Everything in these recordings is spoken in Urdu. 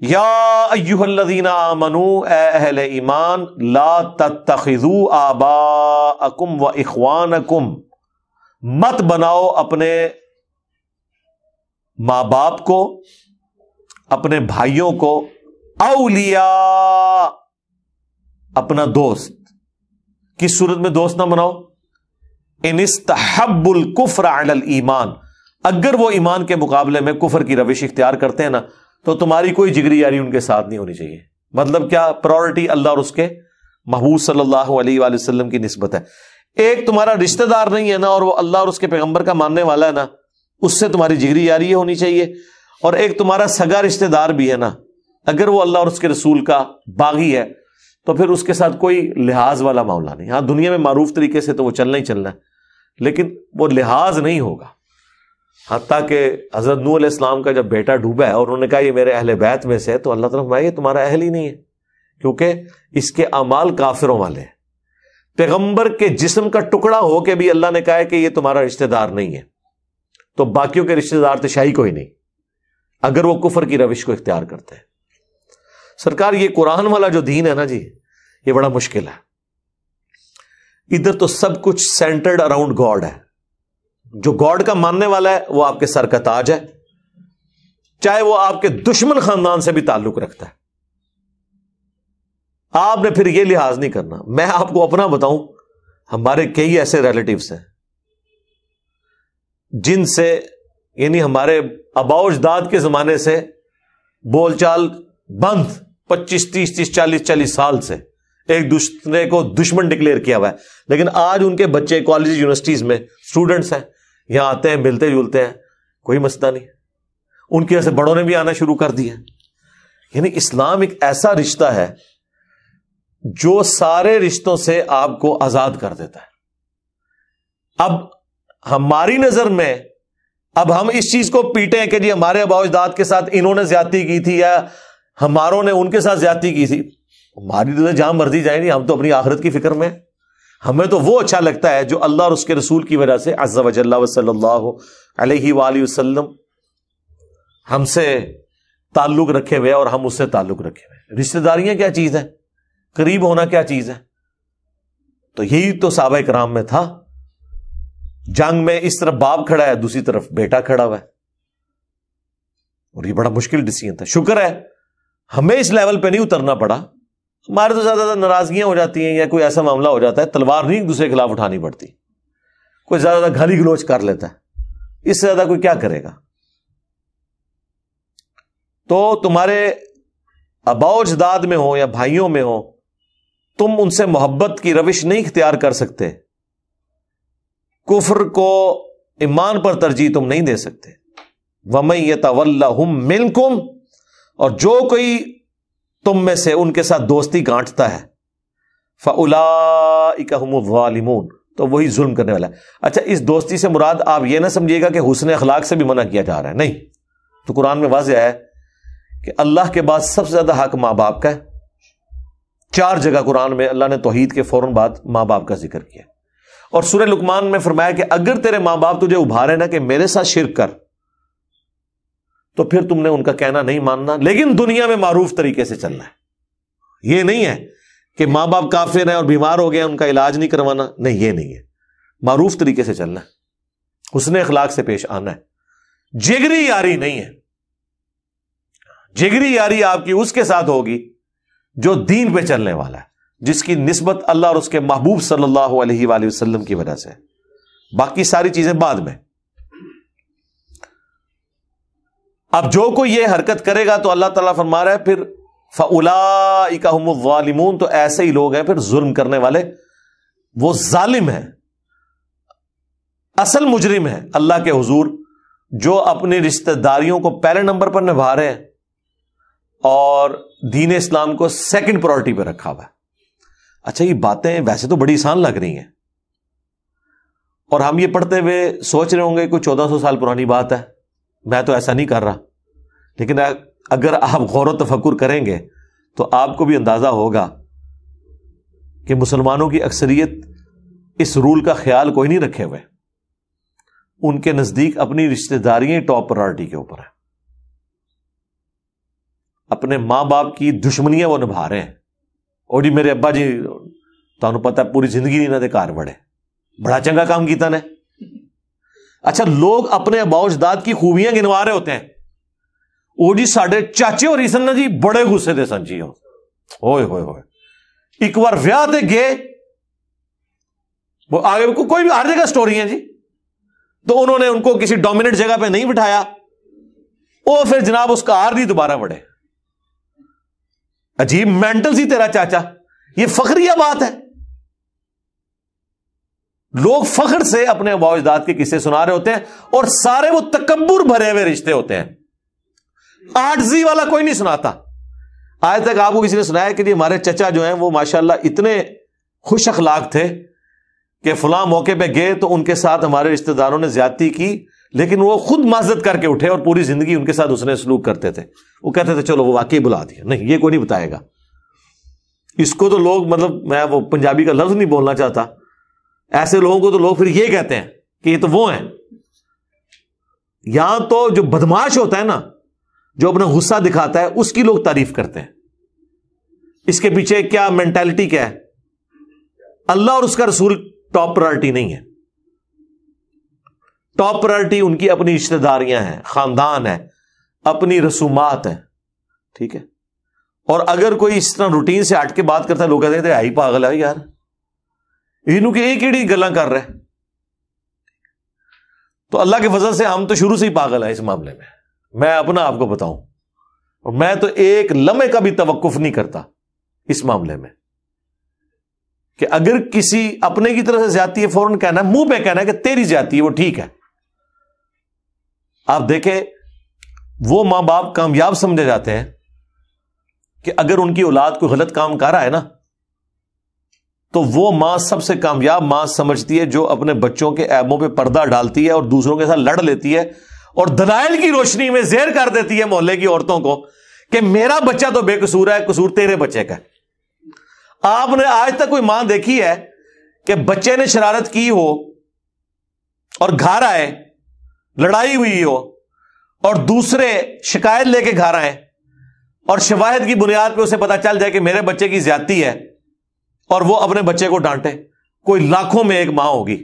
یا ایھا الذین آمنوا، اے اہل ایمان، لا تتخذوا آباءکم و اخوانکم، مت بناؤ اپنے ماں باپ کو، اپنے بھائیوں کو، اولیاء، اپنا دوست۔ کس صورت میں دوست نہ بناؤ؟ ان استحبوا الکفر علی الایمان، اگر وہ ایمان کے مقابلے میں کفر کی روش اختیار کرتے ہیں نا تو تمہاری کوئی جگری یاری ان کے ساتھ نہیں ہونی چاہیے۔ مطلب کیا؟ پرائورٹی اللہ اور اس کے محبوب صلی اللہ علیہ وآلہ وسلم کی نسبت ہے۔ ایک تمہارا رشتہ دار نہیں ہے نا اور وہ اللہ اور اس کے پیغمبر کا ماننے والا ہے نا، اس سے تمہاری جگری یاری ہونی چاہیے۔ اور ایک تمہارا سگا رشتہ دار بھی ہے نا، اگر وہ اللہ اور اس کے رسول کا باغی ہے تو پھر اس کے ساتھ کوئی لحاظ والا معاملہ نہیں۔ ہاں دنیا میں معروف طریقے سے تو وہ چلنا ہی چلنا ہے، لیکن وہ لحاظ نہیں ہوگا۔ حتیٰ کہ حضرت نوح علیہ السلام کا جب بیٹا ڈوبا ہے اور انہوں نے کہا یہ میرے اہل بیت میں سے ہے، تو اللہ تعالیٰ یہ تمہارا اہل ہی نہیں ہے، کیونکہ اس کے اعمال کافروں والے ہیں۔ پیغمبر کے جسم کا ٹکڑا ہو کے بھی اللہ نے کہا ہے کہ یہ تمہارا رشتہ دار نہیں ہے، تو باقیوں کے رشتہ دار تو شاہی کوئی نہیں اگر وہ کفر کی روش کو اختیار کرتے ہیں۔ سرکار یہ قرآن والا جو دین ہے نا جی، یہ بڑا مشکل ہے۔ ادھر تو سب کچھ سینٹرڈ اراؤنڈ گاڈ ہے، جو گاڈ کا ماننے والا ہے وہ آپ کے سر کا تاج ہے، چاہے وہ آپ کے دشمن خاندان سے بھی تعلق رکھتا ہے۔ آپ نے پھر یہ لحاظ نہیں کرنا۔ میں آپ کو اپنا بتاؤں، ہمارے کئی ایسے ریلیٹیوز ہیں جن سے یعنی ہمارے آباء و اجداد کے زمانے سے بول چال بند، 25 30 40 سال سے ایک دوسرے کو دشمن ڈکلیئر کیا ہوا ہے، لیکن آج ان کے بچے کالج یونیورسٹیز میں اسٹوڈنٹس ہیں، یہاں آتے ہیں، ملتے جلتے ہیں، کوئی مسئلہ نہیں۔ ان کے ایسے بڑوں نے بھی آنا شروع کر دیا۔ یعنی اسلام ایک ایسا رشتہ ہے جو سارے رشتوں سے آپ کو آزاد کر دیتا ہے۔ اب ہماری نظر میں اب ہم اس چیز کو پیٹیں کہ جی ہمارے آباء و اجداد کے ساتھ انہوں نے زیادتی کی تھی یا ہماروں نے ان کے ساتھ زیادتی کی تھی، ہماری تو جہاں مرضی جائیں گی، ہم تو اپنی آخرت کی فکر میں، ہمیں تو وہ اچھا لگتا ہے جو اللہ اور اس کے رسول کی وجہ سے عز و جل و صلی اللہ علیہ وآلہ وسلم ہم سے تعلق رکھے ہوئے اور ہم اس سے تعلق رکھے ہوئے۔ رشتہ داریاں کیا چیز ہے؟ قریب ہونا کیا چیز ہے؟ تو یہی تو صحابہ کرام میں تھا۔ جنگ میں اس طرف باپ کھڑا ہے، دوسری طرف بیٹا کھڑا ہوا ہے، اور یہ بڑا مشکل ڈیسیژن تھا۔ شکر ہے ہمیں اس لیول پہ نہیں اترنا پڑا۔ ہمارے تو زیادہ ناراضگیاں ہو جاتی ہیں یا کوئی ایسا معاملہ ہو جاتا ہے، تلوار نہیں ایک دوسرے کے خلاف اٹھانی پڑتی، کوئی زیادہ گالی گلوچ کر لیتا ہے، اس سے زیادہ کوئی کیا کرے گا؟ تو تمہارے آباء و اجداد میں ہو یا بھائیوں میں ہو، تم ان سے محبت کی روش نہیں اختیار کر سکتے، کفر کو ایمان پر ترجیح تم نہیں دے سکتے۔ وَمَن يَتَوَلَّهُم مِّنكُمْ، اور جو کوئی تم میں سے ان کے ساتھ دوستی گانٹتا ہے، فَأُولَٰئِكَ هُمُ الظَّالِمُونَ، تو وہی ظلم کرنے والا ہے۔ اچھا، اس دوستی سے مراد آپ یہ نہ سمجھیے گا کہ حسن اخلاق سے بھی منع کیا جا رہا ہے، نہیں۔ تو قرآن میں واضح ہے کہ اللہ کے بعد سب سے زیادہ حق ماں باپ کا ہے۔ 4 جگہ قرآن میں اللہ نے توحید کے فوراً بعد ماں باپ کا ذکر کیا، اور سورہ لقمان میں فرمایا کہ اگر تیرے ماں باپ تجھے ابھارے نا کہ میرے ساتھ شرک کر، تو پھر تم نے ان کا کہنا نہیں ماننا، لیکن دنیا میں معروف طریقے سے چلنا ہے۔ یہ نہیں ہے کہ ماں باپ کافر ہیں اور بیمار ہو گئے ان کا علاج نہیں کروانا، نہیں، یہ نہیں ہے۔ معروف طریقے سے چلنا ہے، حسن اخلاق سے پیش آنا ہے، جگری یاری نہیں ہے۔ جگری یاری آپ کی اس کے ساتھ ہوگی جو دین پہ چلنے والا ہے، جس کی نسبت اللہ اور اس کے محبوب صلی اللہ علیہ وآلہ وسلم کی وجہ سے، باقی ساری چیزیں بعد میں۔ اب جو کوئی یہ حرکت کرے گا تو اللہ تعالیٰ فرما رہا ہے پھر فَأُولَٰئِكَ هُمُ الظَّالِمُونَ، تو ایسے ہی لوگ ہیں پھر ظلم کرنے والے، وہ ظالم ہیں، اصل مجرم ہیں اللہ کے حضور، جو اپنی رشتہ داریوں کو پہلے نمبر پر نبھا رہے ہیں اور دین اسلام کو سیکنڈ پرائورٹی پہ رکھا ہوا ہے۔ اچھا، یہ باتیں ویسے تو بڑی آسان لگ رہی ہیں، اور ہم یہ پڑھتے ہوئے سوچ رہے ہوں گے کوئی 1400 سال پرانی بات ہے، میں تو ایسا نہیں کر رہا، لیکن اگر آپ غور و تفکر کریں گے تو آپ کو بھی اندازہ ہوگا کہ مسلمانوں کی اکثریت اس رول کا خیال کوئی نہیں رکھے ہوئے، ان کے نزدیک اپنی رشتہ داریاں ٹاپ پرائورٹی کے اوپر ہے۔ اپنے ماں باپ کی دشمنیاں وہ نبھا رہے ہیں. اور جی میرے ابا جی تمہیں پتا پوری زندگی انہوں نے گھر بڑے بڑا چنگا کام کیتا نے. اچھا لوگ اپنے آباء و اجداد کی خوبیاں گنوا رہے ہوتے ہیں. وہ جی ساڈے چاچے اور سن جی بڑے غصے دے سن جی. ہوئے ہوئے ہوئے ایک بار ویاہ تے گئے, وہ آگے کوئی بھی ہر جگہ سٹوری ہے جی, تو انہوں نے ان کو کسی ڈومیننٹ جگہ پہ نہیں بٹھایا, وہ پھر جناب اس کا نہیں دوبارہ بڑھے. عجیب مینٹل سی تیرا چاچا, یہ فخریہ بات ہے. لوگ فخر سے اپنے آباء و اجداد کے قصے سنا رہے ہوتے ہیں, اور سارے وہ تکبر بھرے ہوئے رشتے ہوتے ہیں. آجزی والا کوئی نہیں سناتا. آج تک آپ کو کسی نے سنایا کہ ہمارے چچا جو ہیں وہ ماشاءاللہ اتنے خوش اخلاق تھے کہ فلاں موقع پہ گئے تو ان کے ساتھ ہمارے رشتہ داروں نے زیادتی کی, لیکن وہ خود معذرت کر کے اٹھے اور پوری زندگی ان کے ساتھ اس نے سلوک کرتے تھے. وہ کہتے تھے چلو وہ واقعی بلا دیا. نہیں, یہ کوئی نہیں بتائے گا. اس کو تو لوگ, مطلب میں وہ پنجابی کا لفظ نہیں بولنا چاہتا, ایسے لوگوں کو تو لوگ پھر یہ کہتے ہیں کہ یہ تو وہ ہیں. یہاں تو جو بدماش ہوتا ہے نا, جو اپنا غصہ دکھاتا ہے, اس کی لوگ تعریف کرتے ہیں. اس کے پیچھے کیا مینٹالٹی کیا ہے؟ اللہ اور اس کا رسول ٹاپ پرائرٹی نہیں ہے. ٹاپ پرائرٹی ان کی اپنی رشتہ داریاں ہیں, خاندان ہے, اپنی رسومات ہیں. ٹھیک ہے. اور اگر کوئی اس طرح روٹین سے ہٹ کے بات کرتا ہے, لوگ کہتے ہیں آئی پاگل ہے یار, انہوں کے ایک ایڑی گلاں کر رہے. تو اللہ کے فضل سے ہم تو شروع سے ہی پاگل ہیں اس معاملے میں. میں اپنا آپ کو بتاؤں, اور میں تو ایک لمحے کا بھی توقف نہیں کرتا اس معاملے میں کہ اگر کسی اپنے کی طرف سے زیادتی ہے, فوراً کہنا ہے, منہ پہ کہنا ہے کہ تیری زیادتی ہے وہ ٹھیک ہے. آپ دیکھیں وہ ماں باپ کامیاب سمجھے جاتے ہیں کہ اگر ان کی اولاد کوئی غلط کام کر رہا ہے نا, تو وہ ماں سب سے کامیاب ماں سمجھتی ہے جو اپنے بچوں کے عیبوں پہ پردہ ڈالتی ہے اور دوسروں کے ساتھ لڑ لیتی ہے, اور دلائل کی روشنی میں زہر کر دیتی ہے محلے کی عورتوں کو کہ میرا بچہ تو بے قصور ہے, قصور تیرے بچے کا. آپ نے آج تک کوئی ماں دیکھی ہے کہ بچے نے شرارت کی ہو اور گھر آئے, لڑائی ہوئی ہو, اور دوسرے شکایت لے کے گھر آئے, اور شواہد کی بنیاد پہ اسے پتا چل جائے کہ میرے بچے کی زیادتی ہے, اور وہ اپنے بچے کو ڈانٹے؟ کوئی لاکھوں میں ایک ماں ہوگی,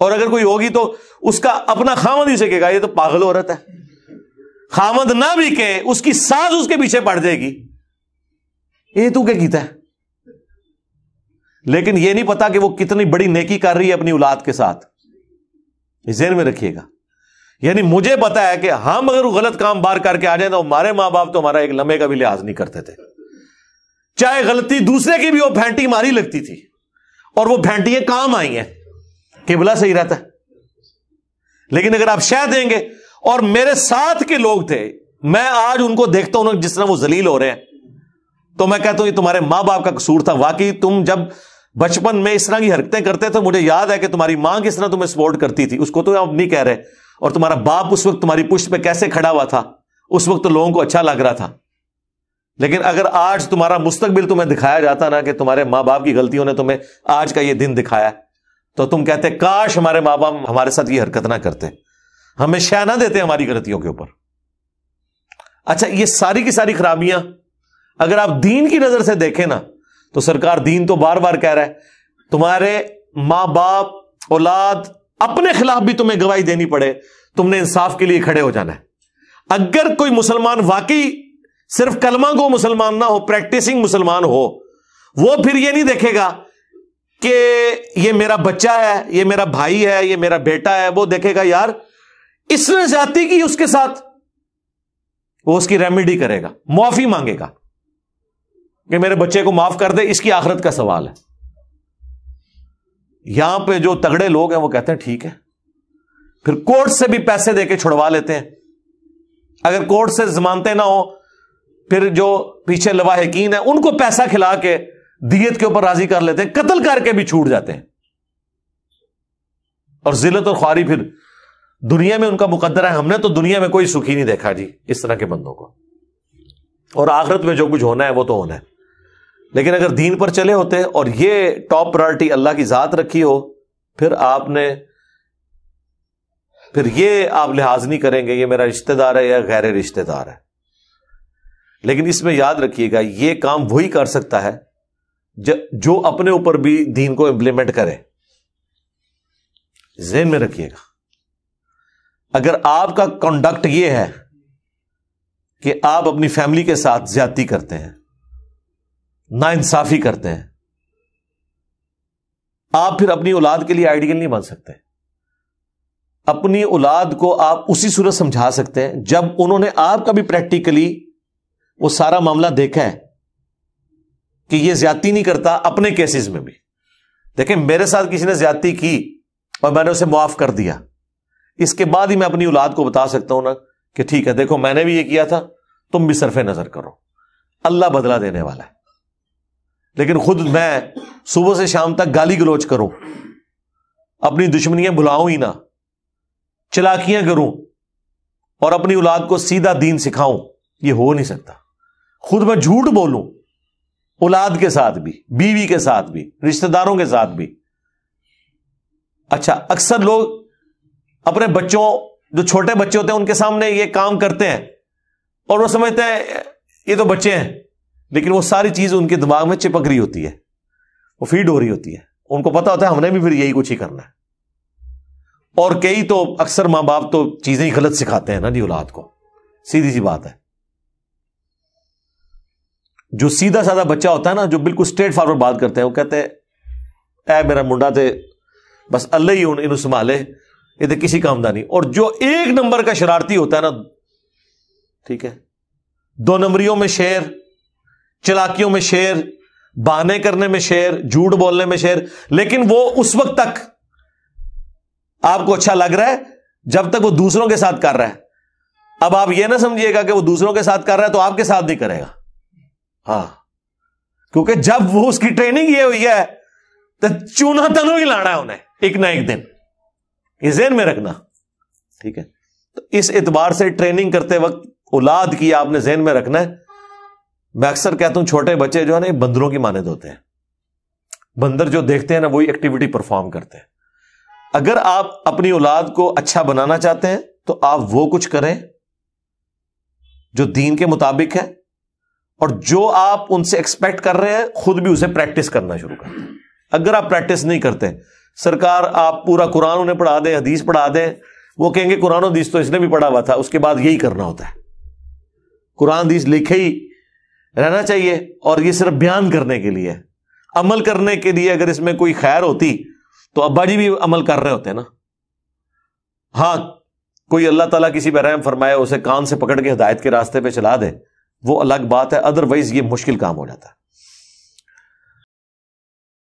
اور اگر کوئی ہوگی تو اس کا اپنا خامد ہی سے کہے گا یہ تو پاگل عورت ہے. خامد نہ بھی کہ اس کی ساز اس کے پیچھے پڑ جائے گی, یہ تو کیا کیتا ہے. لیکن یہ نہیں پتا کہ وہ کتنی بڑی نیکی کر رہی ہے اپنی اولاد کے ساتھ. یہ ذہن میں رکھیے گا. یعنی مجھے پتا ہے کہ ہم اگر غلط کام بار کر کے آ جائیں تو ہمارے ماں باپ تو ہمارا ایک لمحے کا بھی لحاظ نہیں کرتے تھے, چاہے غلطی دوسرے کی بھی وہ پھینٹی ماری لگتی تھی, اور وہ پھینٹیاں کام آئی ہیں, قبلہ صحیح رہتا ہے. لیکن اگر آپ شہ دیں گے, اور میرے ساتھ کے لوگ تھے, میں آج ان کو دیکھتا ہوں جس طرح وہ ذلیل ہو رہے ہیں, تو میں کہتا ہوں یہ تمہارے ماں باپ کا قصور تھا. واقعی تم جب بچپن میں اس طرح کی حرکتیں کرتے تھے, مجھے یاد ہے کہ تمہاری ماں کس طرح تمہیں سپورٹ کرتی تھی, اس کو تو آپ نہیں کہہ رہے, اور تمہارا باپ اس وقت تمہاری پشت پہ کیسے کھڑا ہوا تھا, اس وقت تو لوگوں کو اچھا لگ رہا تھا. لیکن اگر آج تمہارا مستقبل تمہیں دکھایا جاتا نا کہ تمہارے ماں باپ کی غلطیوں نے تمہیں آج کا یہ دن دکھایا, تو تم کہتے کاش ہمارے ماں باپ ہمارے ساتھ یہ حرکت نہ کرتے, ہمیں شہ نہ دیتے ہماری غلطیوں کے اوپر. اچھا یہ ساری کی ساری خرابیاں اگر آپ دین کی نظر سے دیکھیں نا, تو سرکار دین تو بار بار کہہ رہا ہے تمہارے ماں باپ, اولاد اپنے خلاف بھی تمہیں گواہی دینی پڑے, تم نے انصاف کے لیے کھڑے ہو جانا ہے. اگر کوئی مسلمان واقعی صرف کلمہ کو مسلمان نہ ہو, پریکٹسنگ مسلمان ہو, وہ پھر یہ نہیں دیکھے گا کہ یہ میرا بچہ ہے, یہ میرا بھائی ہے, یہ میرا بیٹا ہے. وہ دیکھے گا یار اس نے زیادتی کی اس کے ساتھ, وہ اس کی ریمیڈی کرے گا, معافی مانگے گا کہ میرے بچے کو معاف کر دے, اس کی آخرت کا سوال ہے. یہاں پہ جو تگڑے لوگ ہیں وہ کہتے ہیں ٹھیک ہے, پھر کورٹ سے بھی پیسے دے کے چھڑوا لیتے ہیں. اگر کورٹ سے ضمانتیں نہ ہو, پھر جو پیچھے لواحقین ہیں ان کو پیسہ کھلا کے دیت کے اوپر راضی کر لیتے ہیں, قتل کر کے بھی چھوٹ جاتے ہیں. اور ذلت اور خواری پھر دنیا میں ان کا مقدر ہے. ہم نے تو دنیا میں کوئی سکھی نہیں دیکھا جی اس طرح کے بندوں کو, اور آخرت میں جو کچھ ہونا ہے وہ تو ہونا ہے. لیکن اگر دین پر چلے ہوتے اور یہ ٹاپ پرائرٹی اللہ کی ذات رکھی ہو, پھر یہ آپ لحاظ نہیں کریں گے یہ میرا رشتہ دار ہے یا غیر رشتہ دار ہے. لیکن اس میں یاد رکھیے گا یہ کام وہی کر سکتا ہے جو اپنے اوپر بھی دین کو امپلیمنٹ کرے. ذہن میں رکھیے گا, اگر آپ کا کنڈکٹ یہ ہے کہ آپ اپنی فیملی کے ساتھ زیادتی کرتے ہیں, ناانصافی کرتے ہیں, آپ پھر اپنی اولاد کے لیے آئیڈیل نہیں بن سکتے. اپنی اولاد کو آپ اسی صورت سمجھا سکتے ہیں جب انہوں نے آپ کا بھی پریکٹیکلی وہ سارا معاملہ دیکھا ہے کہ یہ زیادتی نہیں کرتا. اپنے کیسز میں بھی دیکھیں, میرے ساتھ کسی نے زیادتی کی اور میں نے اسے معاف کر دیا, اس کے بعد ہی میں اپنی اولاد کو بتا سکتا ہوں نا کہ ٹھیک ہے دیکھو میں نے بھی یہ کیا تھا, تم بھی صرف نظر کرو, اللہ بدلہ دینے والا ہے. لیکن خود میں صبح سے شام تک گالی گلوچ کروں, اپنی دشمنیاں بھلاؤں ہی نہ, چلاکیاں کروں اور اپنی اولاد کو سیدھا دین سکھاؤں, یہ ہو نہیں سکتا. خود میں جھوٹ بولوں اولاد کے ساتھ بھی, بیوی کے ساتھ بھی, رشتہ داروں کے ساتھ بھی. اچھا, اکثر لوگ اپنے بچوں, جو چھوٹے بچے ہوتے ہیں ان کے سامنے یہ کام کرتے ہیں اور وہ سمجھتے ہیں یہ تو بچے ہیں, لیکن وہ ساری چیز ان کے دماغ میں چپک رہی ہوتی ہے, وہ فیڈ ہو رہی ہوتی ہے. ان کو پتا ہوتا ہے ہم نے بھی پھر یہی کچھ ہی کرنا ہے. اور کئی تو اکثر ماں باپ تو چیزیں ہی غلط سکھاتے ہیں نا جی اولاد کو, سیدھی سی بات ہے. جو سیدھا سادہ بچہ ہوتا ہے نا, جو بالکل اسٹریٹ فارورڈ بات کرتے ہیں, وہ کہتے ہیں اے میرا منڈا تھے بس اللہ ہی انہوں سنبھالے, یہ تو کسی کام دا نہیں. اور جو ایک نمبر کا شرارتی ہوتا ہے نا, ٹھیک ہے, 2 نمبریوں میں شیر, چلاکیوں میں شیر, بہانے کرنے میں شیر, جھوٹ بولنے میں شیر, لیکن وہ اس وقت تک آپ کو اچھا لگ رہا ہے جب تک وہ دوسروں کے ساتھ کر رہا ہے. اب آپ یہ نہ سمجھیے گا کہ وہ دوسروں کے ساتھ کر رہا ہے تو آپ کے ساتھ نہیں کرے گا. ہاں, کیونکہ جب وہ اس کی ٹریننگ یہ ہوئی ہے تو چونا تنو ہی لانا ہے انہیں ایک نہ ایک دن, یہ ذہن میں رکھنا. ٹھیک ہے, تو اس اعتبار سے ٹریننگ کرتے وقت اولاد کی آپ نے ذہن میں رکھنا ہے. میں اکثر کہتا ہوں چھوٹے بچے جو ہے نا بندروں کی مانند ہوتے ہیں. بندر جو دیکھتے ہیں نا وہی ایکٹیویٹی پرفارم کرتے ہیں. اگر آپ اپنی اولاد کو اچھا بنانا چاہتے ہیں تو آپ وہ کچھ کریں جو دین کے مطابق ہے, اور جو آپ ان سے ایکسپیکٹ کر رہے ہیں خود بھی اسے پریکٹس کرنا شروع کر دیں. اگر آپ پریکٹس نہیں کرتے, سرکار آپ پورا قرآن انہیں پڑھا دیں, حدیث پڑھا دیں, وہ کہیں گے قرآن و حدیث تو اس نے بھی پڑھا ہوا تھا, اس کے بعد یہی کرنا ہوتا ہے. قرآن حدیث لکھے ہی رہنا چاہیے اور یہ صرف بیان کرنے کے لیے, عمل کرنے کے لیے اگر اس میں کوئی خیر ہوتی تو ابا جی بھی عمل کر رہے ہوتے ہیں نا. ہاں, کوئی اللہ تعالیٰ کسی پہ رحم فرمائے, اسے کان سے پکڑ کے ہدایت کے راستے پہ چلا دے, وہ الگ بات ہے. ادروائز یہ مشکل کام ہو جاتا ہے.